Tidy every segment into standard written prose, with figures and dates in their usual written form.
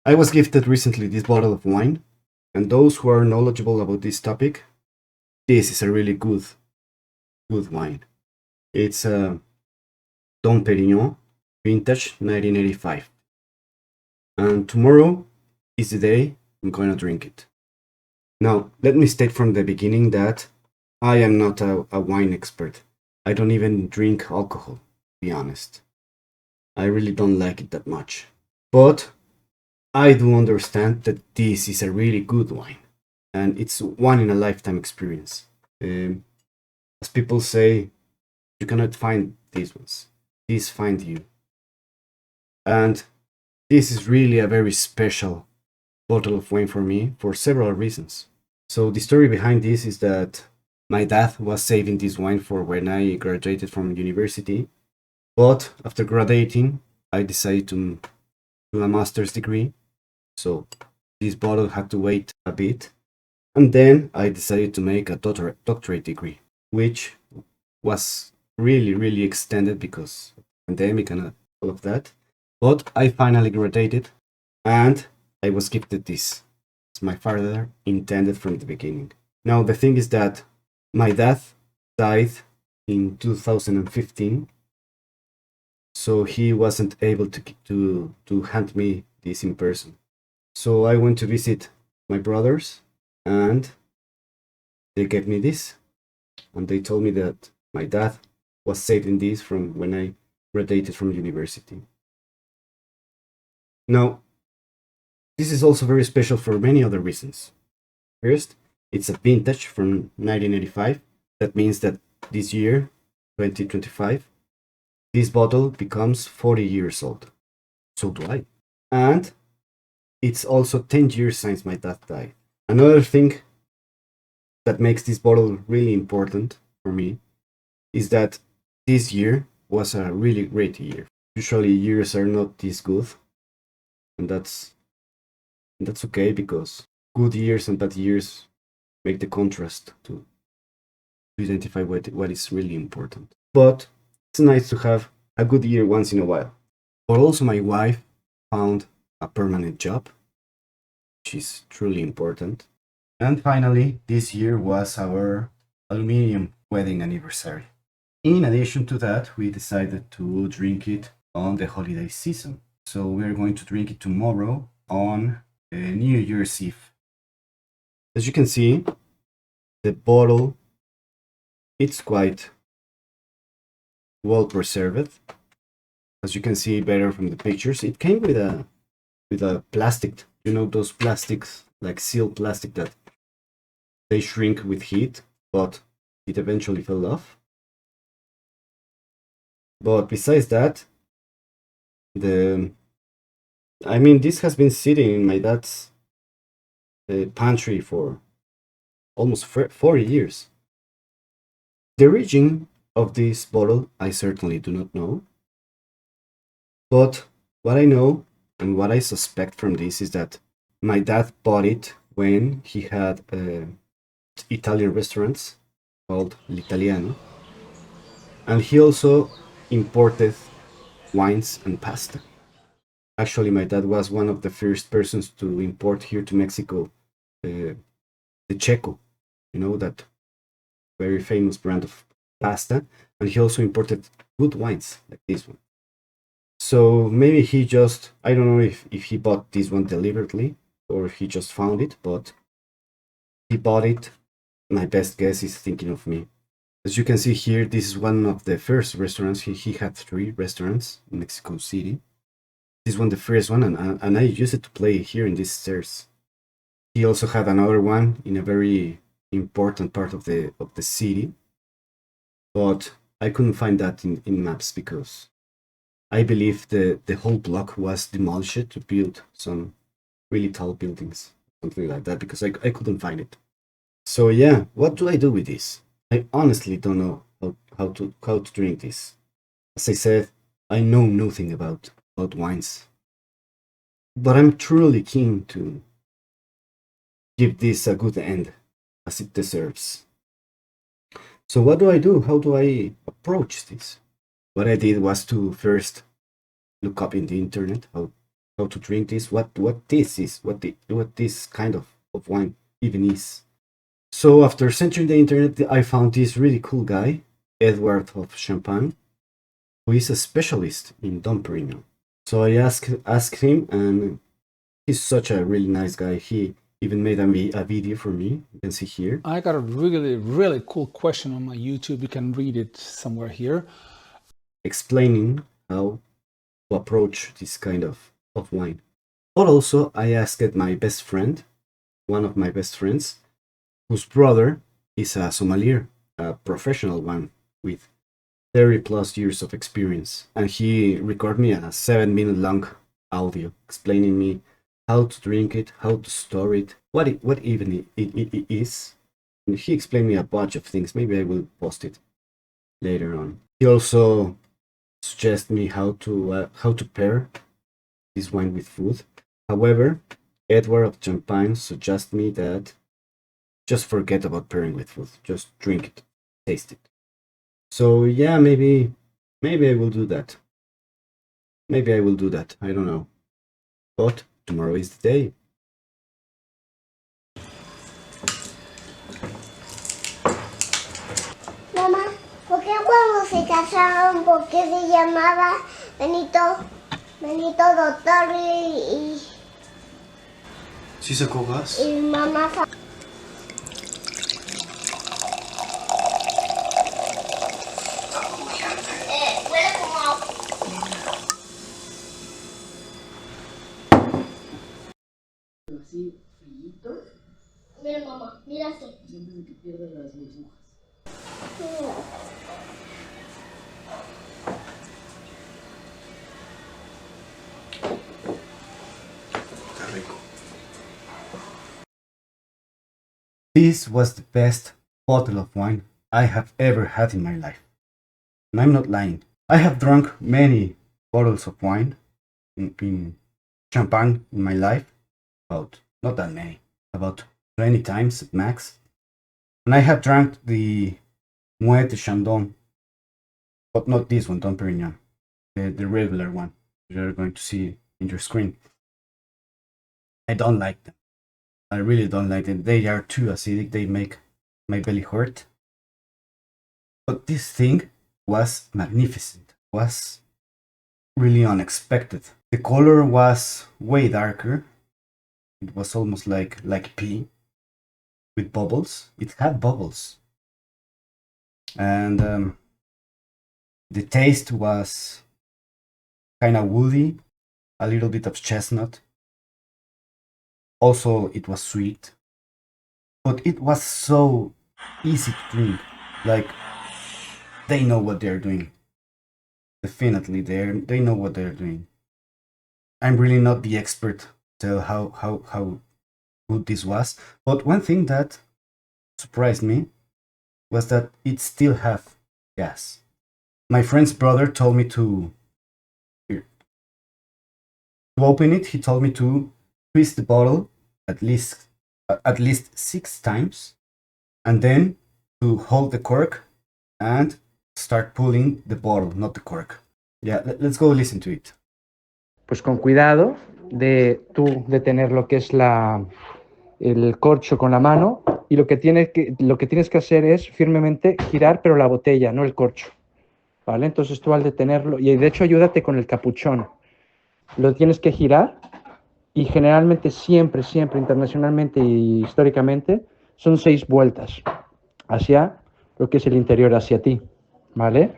I was gifted recently this bottle of wine, and those who are knowledgeable about this topic, this is a really good wine. It's a Dom Perignon, vintage 1985. And tomorrow is the day I'm going to drink it. Now, let me state from the beginning that I am not a wine expert. I don't even drink alcohol, to be honest. I really don't like it that much. But I do understand that this is a really good wine, and it's one in a lifetime experience. Um, as people say, you cannot find these ones. These find you. And this is really a very special bottle of wine for me for several reasons. So the story behind this is that my dad was saving this wine for when I graduated from university, but after graduating, I decided to do a master's degree. So this bottle had to wait a bit, and then I decided to make a doctorate degree, which was really extended because of the pandemic and all of that. But I finally graduated, and I was gifted this, as my father intended from the beginning. Now the thing is that my dad died in 2015, so he wasn't able to hand me this in person. So I went to visit my brothers, and they gave me this, and they told me that my dad was saving this from when I graduated from university. Now, this is also very special for many other reasons. First, it's a vintage from 1985. That means that this year, 2025, this bottle becomes 40 years old. So do I. And it's also 10 years since my dad died. Another thing that makes this bottle really important for me is that this year was a really great year. Usually years are not this good, and that's okay because good years and bad years make the contrast to identify what is really important. But it's nice to have a good year once in a while. But also my wife found a permanent job, which is truly important. And finally, this year was our aluminium wedding anniversary. In addition to that, we decided to drink it on the holiday season. So we're going to drink it tomorrow on New Year's Eve. As you can see, the bottle it's quite well preserved. As you can see better from the pictures, it came with a plastic, you know, those plastics like sealed plastic that they shrink with heat, but it eventually fell off. But besides that, the I mean, this has been sitting in my dad's pantry for almost 40 years. The origin of this bottle, I certainly do not know. But what I know and what I suspect from this is that my dad bought it when he had Italian restaurants called L'Italiano, and he also imported wines and pasta. Actually, my dad was one of the first persons to import here to Mexico the Checo, you know, that very famous brand of pasta, and he also imported good wines like this one. So maybe he just, I don't know if he bought this one deliberately or if he just found it, but he bought it. My best guess is thinking of me. As you can see here, this is one of the first restaurants. He had 3 restaurants in Mexico City. This one, the first one, and I used it to play here in these stairs. He also had another one in a very important part of the city, but I couldn't find that in maps because I believe the whole block was demolished to build some really tall buildings, something like that, because I couldn't find it. So yeah, what do I do with this? I honestly don't know how to drink this. As I said, I know nothing about wines, but I'm truly keen to give this a good end as it deserves. So what do I do? How do I approach this? What I did was to first look up in the internet how how to drink this, what this is, what this kind of wine even is. So after searching the internet, I found this really cool guy, Edward of Champagne, who is a specialist in Dom Perignon. So I asked him, and he's such a really nice guy. He even made a video for me. You can see here. I got a really cool question on my YouTube. You can read it somewhere here. Explaining how to approach this kind of wine. But also, I asked my best friend, one of my best friends, whose brother is a sommelier, a professional one with 30 plus years of experience. And he recorded me a 7-minute long audio explaining me how to drink it, how to store it, what even it is. And he explained me a bunch of things. Maybe I will post it later on. He also suggested me how to pair this wine with food. However, Edward of Champagne suggests me that just forget about pairing with food. Just drink it, taste it. So yeah, maybe I will do that. Maybe I will do that. I don't know. But tomorrow is the day. Mamá, ¿por qué cuando se casaron, por qué se llamaba Benito Doctor y ¿Sí sacó gas? y mamá? Huele como así frillito. Mira mamá, mira esto. Siempre que pierde las burbujas. Está rico. This was the best bottle of wine I have ever had in my life. And I'm not lying. I have drunk many bottles of wine in champagne in my life. About, not that many, about 20 times at max. And I have drank the Moet de Chandon, but not this one, Dom Perignon, the regular one you're going to see in your screen. I don't like them. I really don't like them. They are too acidic. They make my belly hurt. But this thing was magnificent. Was really unexpected. The color was way darker. It was almost like pee with bubbles. It had bubbles. And the taste was kind of woody, a little bit of chestnut. Also, it was sweet, but it was so easy to drink. Like, they know what they're doing. Definitely, they know what they're doing. I'm really not the expert to tell how good this was, but one thing that surprised me was that it still had gas. My friend's brother told me to open it. He told me to twist the bottle at least 6 times, and then to hold the cork and start pulling the bottle, not the cork. Yeah, let's go listen to it. Pues con cuidado de tener lo que es el corcho con la mano, y lo que tienes que hacer es firmemente girar, pero la botella, no el corcho, ¿vale? Entonces tú al detenerlo, y de hecho ayúdate con el capuchón, lo tienes que girar, y generalmente siempre, internacionalmente y históricamente, son 6 vueltas hacia lo que es el interior, hacia ti, ¿vale?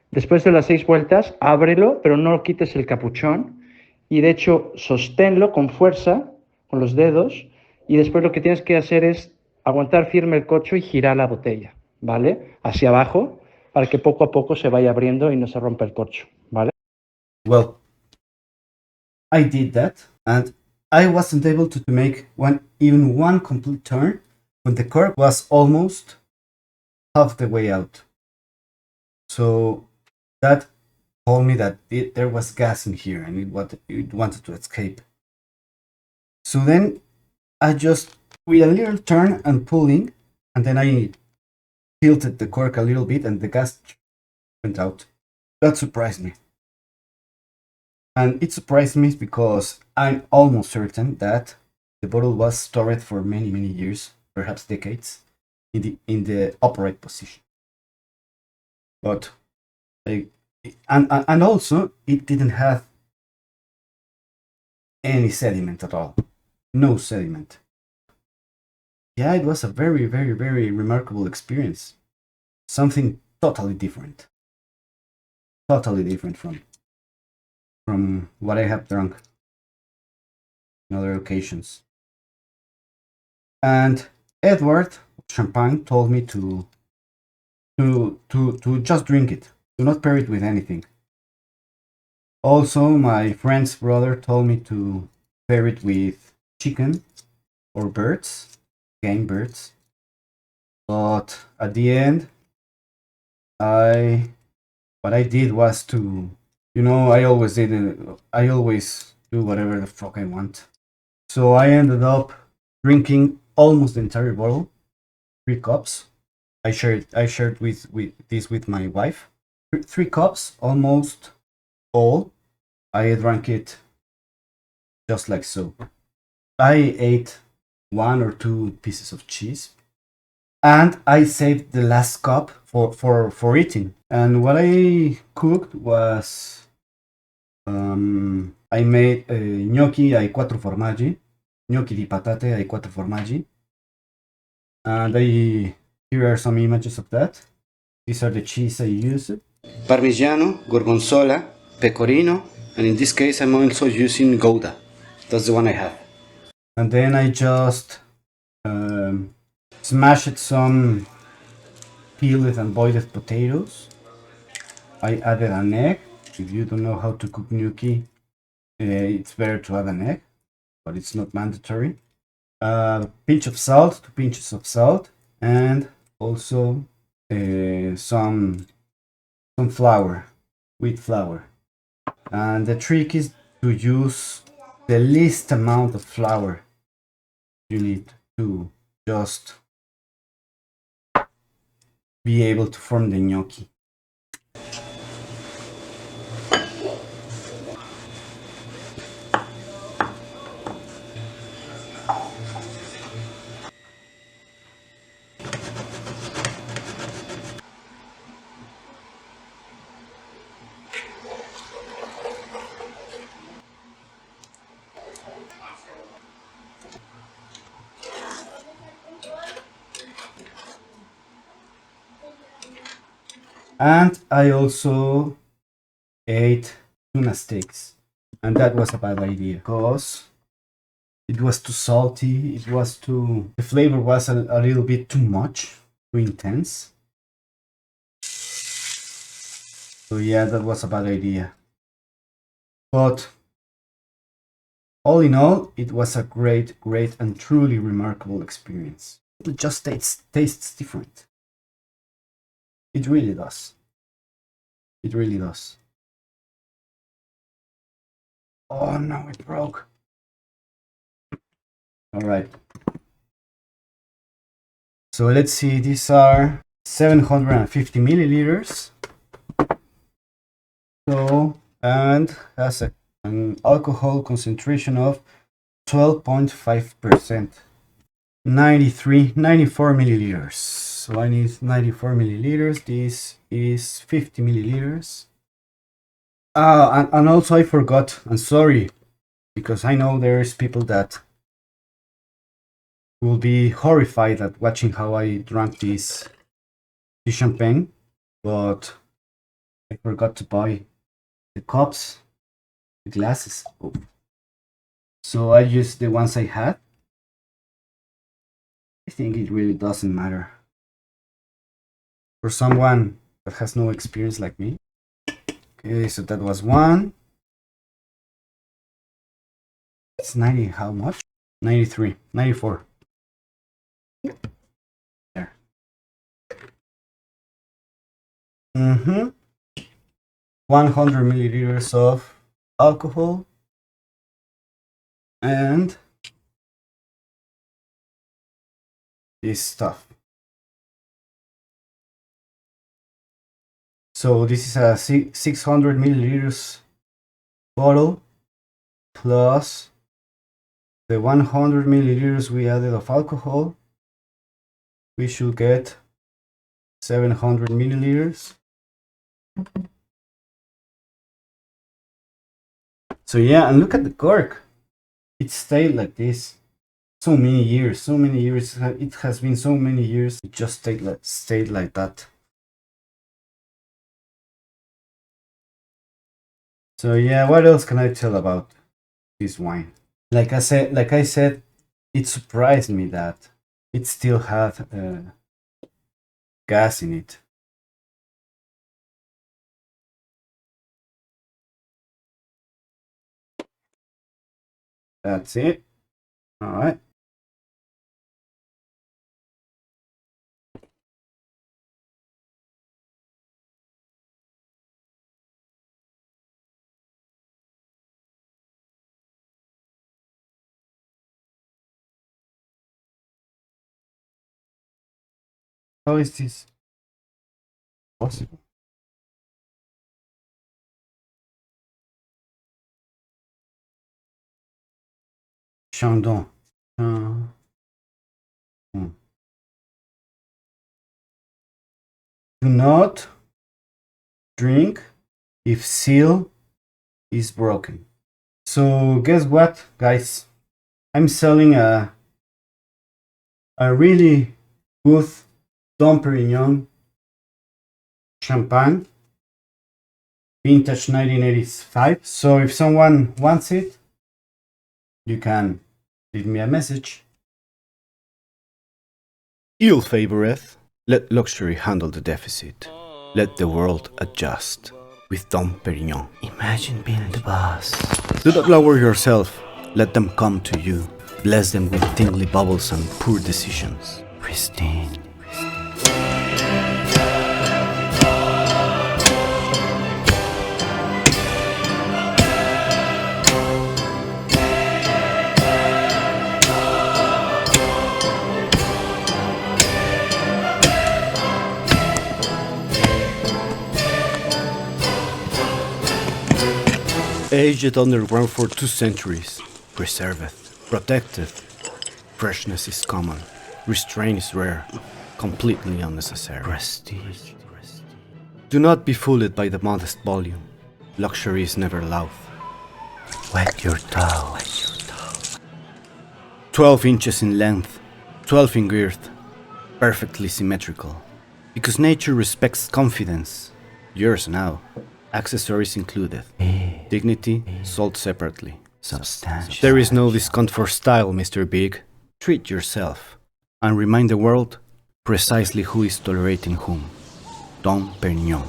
Después de las 6 vueltas, ábrelo, pero no quites el capuchón, y de hecho sosténlo con fuerza, con los dedos, y después lo que tienes que hacer es aguantar firme el corcho y girar la botella, ¿vale? Hacia abajo, para que poco a poco se vaya abriendo y no se rompa el corcho, ¿vale? Well, I did that, and I wasn't able to make even one complete turn when the cork was almost half the way out. So that told me that there was gas in here and it wanted to escape. So then I just, with a little turn and pulling, and then I tilted the cork a little bit and the gas went out. That surprised me. And it surprised me because I'm almost certain that the bottle was stored for many, many years, perhaps decades, in the upright position. But like, and also it didn't have any sediment at all. No sediment. Yeah, it was a very, very, very remarkable experience. Something totally different. Totally different from what I have drunk on other occasions. And Edward Champagne told me to just drink it. Do not pair it with anything. Also, my friend's brother told me to pair it with chicken or birds, game birds. But at the end, what I did was to, I always do whatever the fuck I want. So I ended up drinking almost the entire bottle, 3 cups. I shared with my wife. 3 cups, almost all. I drank it just like so. I ate 1 or 2 pieces of cheese, and I saved the last cup for eating. And what I cooked was I made gnocchi ai 4 formaggi, gnocchi di patate ai 4 formaggi, and here are some images of that. These are the cheese I used: Parmigiano, Gorgonzola, Pecorino, and in this case I'm also using Gouda. That's the one I have. And then I just smashed some peeled and boiled potatoes. I added an egg. If you don't know how to cook gnocchi, it's better to add an egg, but it's not mandatory. Pinch of salt, 2 pinches of salt, and also some flour, wheat flour. And the trick is to use the least amount of flour you need to just be able to form the gnocchi. And I also ate tuna steaks, and that was a bad idea because it was too salty. The flavor was a little bit too much, too intense. So yeah, that was a bad idea. But all in all, it was a great, great, and truly remarkable experience. It just tastes different. It really does. It really does. Oh no, it broke. All right. So let's see, these are 750 milliliters. So, and has an alcohol concentration of 12.5%. 94 milliliters. So I need 94 milliliters. This is 50 milliliters. And also I forgot, I'm sorry, because I know there's people that will be horrified at watching how I drank this champagne, but I forgot to buy the cups, the glasses. Oh. So I used the ones I had. I think it really doesn't matter. For someone that has no experience like me. Okay, so that was one. It's 90, how much? 93, 94. There. 100 milliliters of alcohol and this stuff. So this is a 600 milliliters bottle plus the 100 milliliters we added of alcohol, we should get 700 milliliters. So yeah, and look at the cork. It stayed like this so many years. It has been so many years. It just stayed like that. So yeah, what else can I tell about this wine? Like I said, it surprised me that it still had gas in it. That's it. All right. How is this possible? Chandon. Do not drink if seal is broken. So guess what, guys? I'm selling a really good Dom Perignon champagne, vintage 1985. So if someone wants it, you can leave me a message. Ill favoreth, let luxury handle the deficit. Let the world adjust with Dom Perignon. Imagine being the boss. Do not lower yourself, let them come to you. Bless them with tingly bubbles and poor decisions. Pristine. Aged underground for 2 centuries, preserveth, protected. Freshness is common, restraint is rare, completely unnecessary. Prestige. Do not be fooled by the modest volume. Luxury is never loud. Wet your toe. 12 inches in length, 12 in girth, perfectly symmetrical. Because nature respects confidence. Yours now. Accessories included. Dignity sold separately. Substantial. There is no discount for style, Mr. Big. Treat yourself and remind the world precisely who is tolerating whom. Dom Perignon.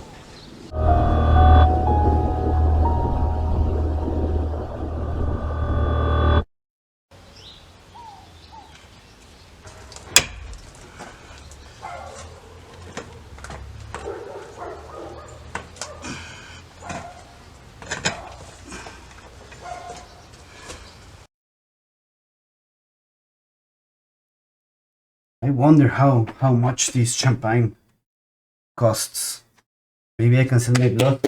I wonder how much this champagne costs. Maybe I can sell my blood.